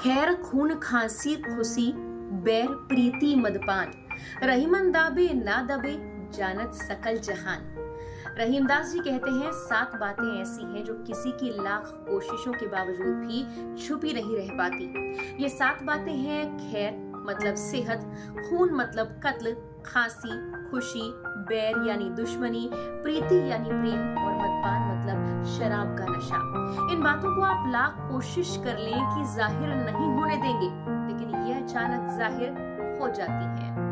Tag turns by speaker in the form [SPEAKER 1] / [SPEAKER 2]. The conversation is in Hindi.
[SPEAKER 1] खैर खून खांसी खुशी बैर प्रीति मदपान, रहीमन दाबे ना दबे जानत सकल जहान। रहीमदास जी कहते हैं 7 बातें ऐसी हैं जो किसी की लाख कोशिशों के बावजूद भी छुपी नहीं रह पाती। ये 7 बातें हैं खैर मतलब सेहत, खून मतलब कत्ल, खांसी खुशी, बैर यानी दुश्मनी, प्रीति यानी प्रेम और मदपान मतलब शराब का नशा। इन बातों को आप लाख कोशिश कर लें कि जाहिर नहीं होने देंगे, लेकिन ये अचानक जाहिर हो जाती हैं।